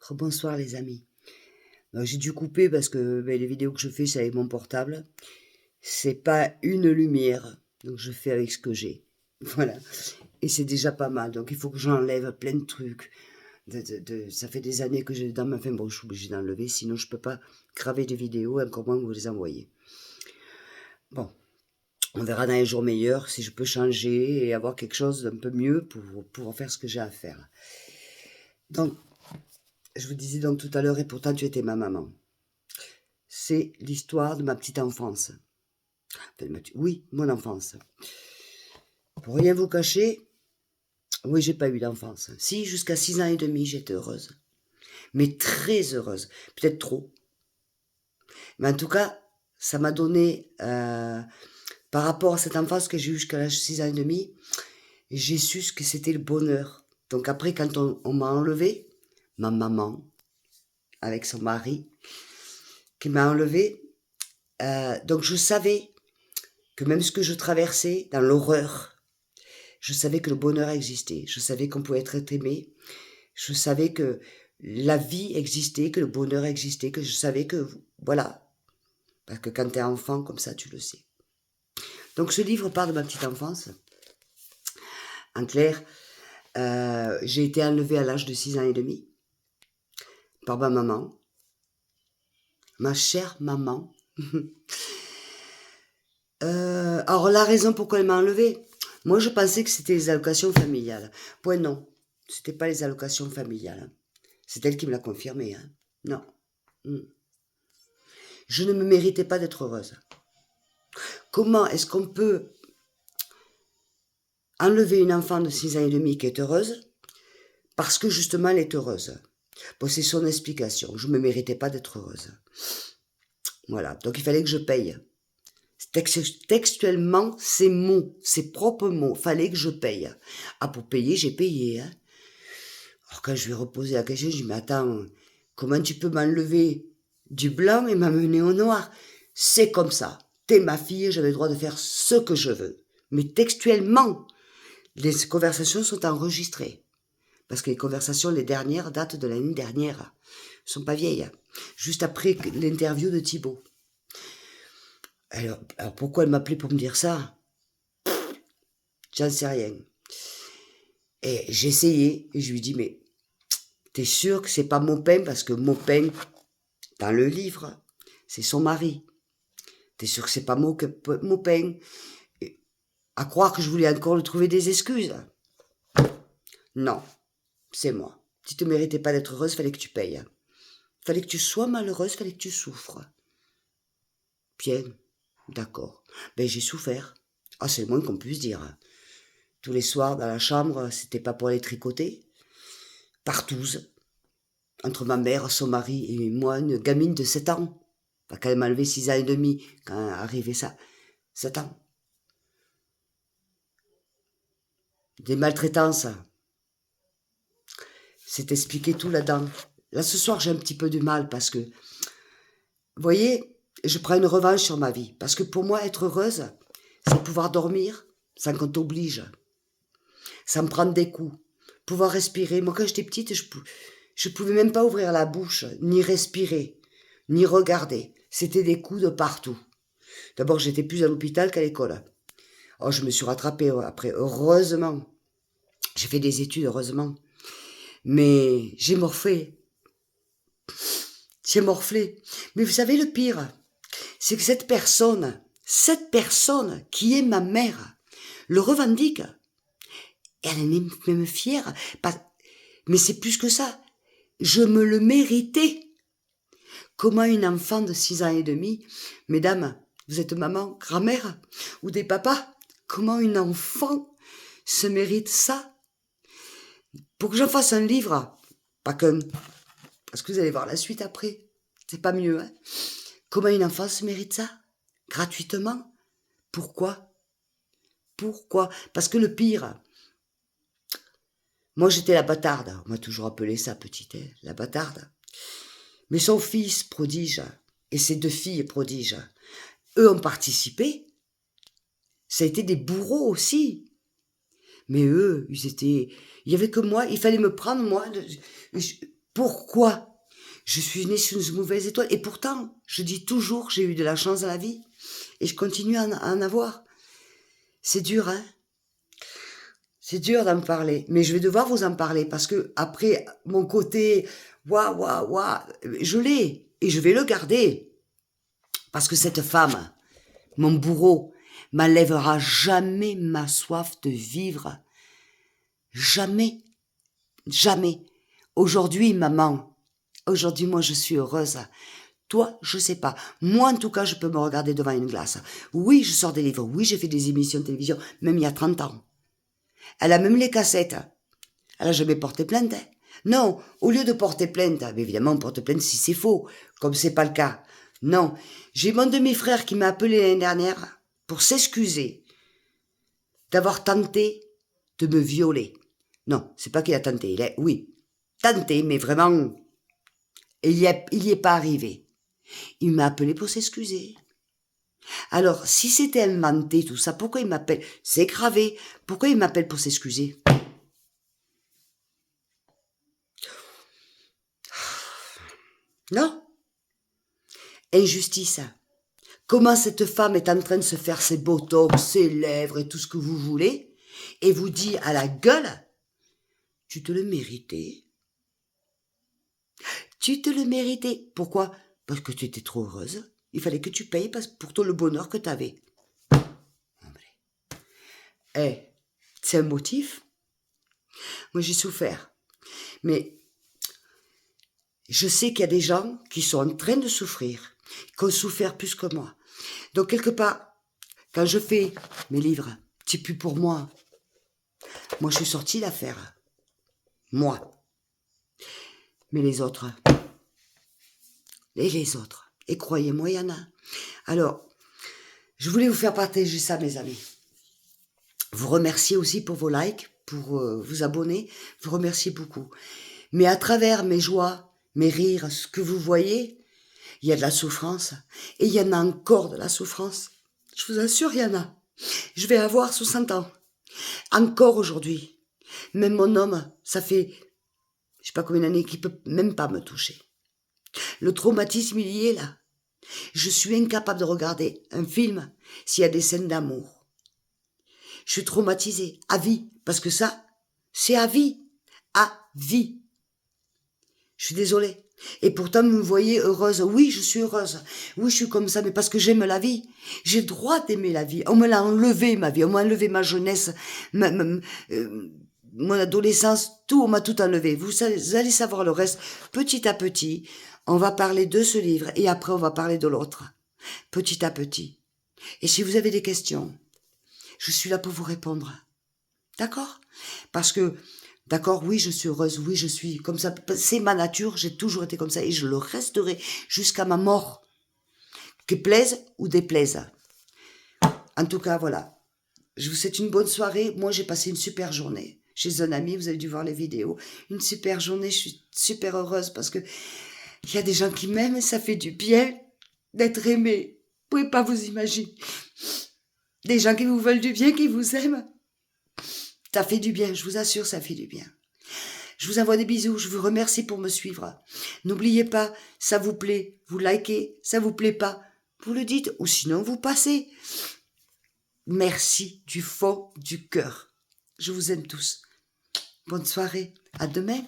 Rebonsoir les amis. J'ai dû couper parce que les vidéos que je fais, c'est avec mon portable. C'est pas une lumière, donc je fais avec ce que j'ai. Voilà. Et c'est déjà pas mal. Donc il faut que j'enlève plein de trucs. Ça fait des années que j'ai dans ma fin. Bon, je suis obligée d'enlever, sinon je peux pas graver des vidéos, encore moins vous les envoyer. Bon, on verra dans les jours meilleurs si je peux changer et avoir quelque chose d'un peu mieux pour en faire ce que j'ai à faire. Donc, je vous disais donc tout à l'heure, et pourtant tu étais ma maman. C'est l'histoire de ma petite enfance. Oui, mon enfance. Pour rien vous cacher, oui, j'ai pas eu d'enfance. Si, jusqu'à 6 ans et demi, j'étais heureuse. Mais très heureuse. Peut-être trop. Mais en tout cas, ça m'a donné, par rapport à cette enfance que j'ai eue jusqu'à l'âge de 6 ans et demi, j'ai su ce que c'était le bonheur. Donc après, quand on m'a enlevé, ma maman, avec son mari, qui m'a enlevé, donc je savais que même ce que je traversais dans l'horreur, je savais que le bonheur existait. Je savais qu'on pouvait être aimé. Je savais que la vie existait, que le bonheur existait, que je savais que, voilà. Parce que quand t'es enfant, comme ça, tu le sais. Donc ce livre parle de ma petite enfance. En clair, j'ai été enlevée à l'âge de 6 ans et demi par ma maman. Ma chère maman. Alors la raison pourquoi elle m'a enlevée, moi je pensais que c'était les allocations familiales. Point non, c'était pas les allocations familiales. C'est elle qui me l'a confirmé. Hein. Non. Je ne me méritais pas d'être heureuse. Comment est-ce qu'on peut enlever une enfant de 6 ans et demi qui est heureuse parce que justement elle est heureuse? Bon, c'est son explication. Je ne me méritais pas d'être heureuse. Voilà. Donc il fallait que je paye. Textuellement, ces mots, ces propres mots, fallait que je paye. Ah, pour payer, j'ai payé. Hein. Alors quand je lui ai reposé la question, je lui ai dit, mais attends, comment tu peux m'enlever du blanc et m'amener au noir? C'est comme ça. T'es ma fille, j'avais le droit de faire ce que je veux. Mais textuellement, les conversations sont enregistrées. Parce que les conversations, les dernières, datent de l'année dernière. Elles sont pas vieilles. Juste après l'interview de Thibaut. Alors pourquoi elle m'appelait pour me dire ça? J'en sais rien. Et j'ai essayé, et je lui dis, mais t'es sûr que c'est pas Maupin? Parce que Maupin, dans le livre, c'est son mari. T'es sûr que c'est pas Maupin? À croire que je voulais encore lui trouver des excuses. Non, c'est moi. Si tu ne méritais pas d'être heureuse, fallait que tu payes. Fallait que tu sois malheureuse, fallait que tu souffres. Bien, d'accord. Ben j'ai souffert. Ah, c'est le moins qu'on puisse dire. Tous les soirs dans la chambre, c'était pas pour aller tricoter. Partouze. Entre ma mère, son mari et moi, une gamine de 7 ans. Quand elle m'a levé 6 ans et demi, quand arrivait ça. 7 ans. Des maltraitances. C'est expliqué tout là-dedans. Là, ce soir, j'ai un petit peu de mal parce que, vous voyez, je prends une revanche sur ma vie. Parce que pour moi, être heureuse, c'est pouvoir dormir sans qu'on t'oblige. Sans me prendre des coups. Pouvoir respirer. Moi, quand j'étais petite, je pouvais même pas ouvrir la bouche, ni respirer, ni regarder. C'était des coups de partout. D'abord, j'étais plus à l'hôpital qu'à l'école. Oh, je me suis rattrapée après, heureusement. J'ai fait des études, heureusement. Mais j'ai morflé. J'ai morflé. Mais vous savez, le pire, c'est que cette personne qui est ma mère, le revendique. Elle est même fière. Mais c'est plus que ça. Je me le méritais. Comment une enfant de 6 ans et demi, mesdames, vous êtes maman, grand-mère, ou des papas, comment une enfant se mérite ça? Pour que j'en fasse un livre, pas qu'un, parce que vous allez voir la suite après, c'est pas mieux, hein? Comment une enfant se mérite ça? Gratuitement? Pourquoi? Pourquoi? Parce que le pire, moi j'étais la bâtarde, on m'a toujours appelé ça petite, hein, la bâtarde. Mais son fils prodige et ses 2 filles prodiges, eux ont participé. Ça a été des bourreaux aussi. Mais eux, il y avait que moi, il fallait me prendre moi. Pourquoi je suis née sur une mauvaise étoile? Et pourtant, je dis toujours que j'ai eu de la chance dans la vie. Et je continue à en avoir. C'est dur, hein? C'est dur d'en parler. Mais je vais devoir vous en parler parce que après, mon côté, waouh, waouh, waouh, je l'ai. Et je vais le garder. Parce que cette femme, mon bourreau, m'enlèvera jamais ma soif de vivre. Jamais. Jamais. Aujourd'hui, maman, aujourd'hui, moi, je suis heureuse. Toi, je sais pas. Moi, en tout cas, je peux me regarder devant une glace. Oui, je sors des livres. Oui, j'ai fait des émissions de télévision, même il y a 30 ans. Elle a même les cassettes. Elle a jamais porté plainte. Non, au lieu de porter plainte, évidemment, on porte plainte si c'est faux, comme c'est pas le cas. Non, j'ai mon demi-frère qui m'a appelé l'année dernière pour s'excuser d'avoir tenté de me violer. Non, c'est pas qu'il a tenté, oui, tenté, mais vraiment, il y est pas arrivé. Il m'a appelé pour s'excuser. Alors, si c'était inventé tout ça, pourquoi il m'appelle? C'est gravé. Pourquoi il m'appelle pour s'excuser? Non. Injustice. Comment cette femme est en train de se faire ses botox, ses lèvres et tout ce que vous voulez, et vous dit à la gueule, tu te le méritais. Tu te le méritais. Pourquoi? Parce que tu étais trop heureuse. Il fallait que tu payes pour tout le bonheur que tu avais. Eh, c'est un motif. Moi, j'ai souffert. Mais je sais qu'il y a des gens qui sont en train de souffrir, qui ont souffert plus que moi. Donc, quelque part, quand je fais mes livres, c'est plus pour moi. Moi, je suis sortie d'affaire. Moi. Mais les autres. Et les autres. Et croyez-moi, il y en a. Alors, je voulais vous faire partager ça, mes amis. Vous remercier aussi pour vos likes, pour vous abonner. Vous remercier beaucoup. Mais à travers mes joies, mes rires, ce que vous voyez, il y a de la souffrance. Et il y en a encore de la souffrance. Je vous assure, il y en a. Je vais avoir 60 ans. Encore aujourd'hui. Même mon homme, ça fait, je sais pas combien d'années, qu'il peut même pas me toucher. Le traumatisme, il y est là. Je suis incapable de regarder un film s'il y a des scènes d'amour. Je suis traumatisée, à vie, parce que ça, c'est à vie. À vie. Je suis désolée. Et pourtant, vous me voyez heureuse. Oui, je suis heureuse. Oui, je suis comme ça, mais parce que j'aime la vie. J'ai le droit d'aimer la vie. On me l'a enlevé, ma vie. On m'a enlevé ma jeunesse, mon adolescence. Tout, on m'a tout enlevé. Vous allez savoir le reste. Petit à petit, on va parler de ce livre et après, on va parler de l'autre. Petit à petit. Et si vous avez des questions, je suis là pour vous répondre. D'accord? Parce que, d'accord, oui, je suis heureuse, oui, je suis comme ça. C'est ma nature, j'ai toujours été comme ça et je le resterai jusqu'à ma mort. Que plaise ou déplaise. En tout cas, voilà. Je vous souhaite une bonne soirée. Moi, j'ai passé une super journée chez un ami. Vous avez dû voir les vidéos. Une super journée. Je suis super heureuse parce que il y a des gens qui m'aiment et ça fait du bien d'être aimé. Vous pouvez pas vous imaginer. Des gens qui vous veulent du bien, qui vous aiment. Ça fait du bien, je vous assure, ça fait du bien. Je vous envoie des bisous, je vous remercie pour me suivre. N'oubliez pas, ça vous plaît, vous likez, ça vous plaît pas, vous le dites, ou sinon vous passez. Merci du fond du cœur. Je vous aime tous. Bonne soirée, à demain.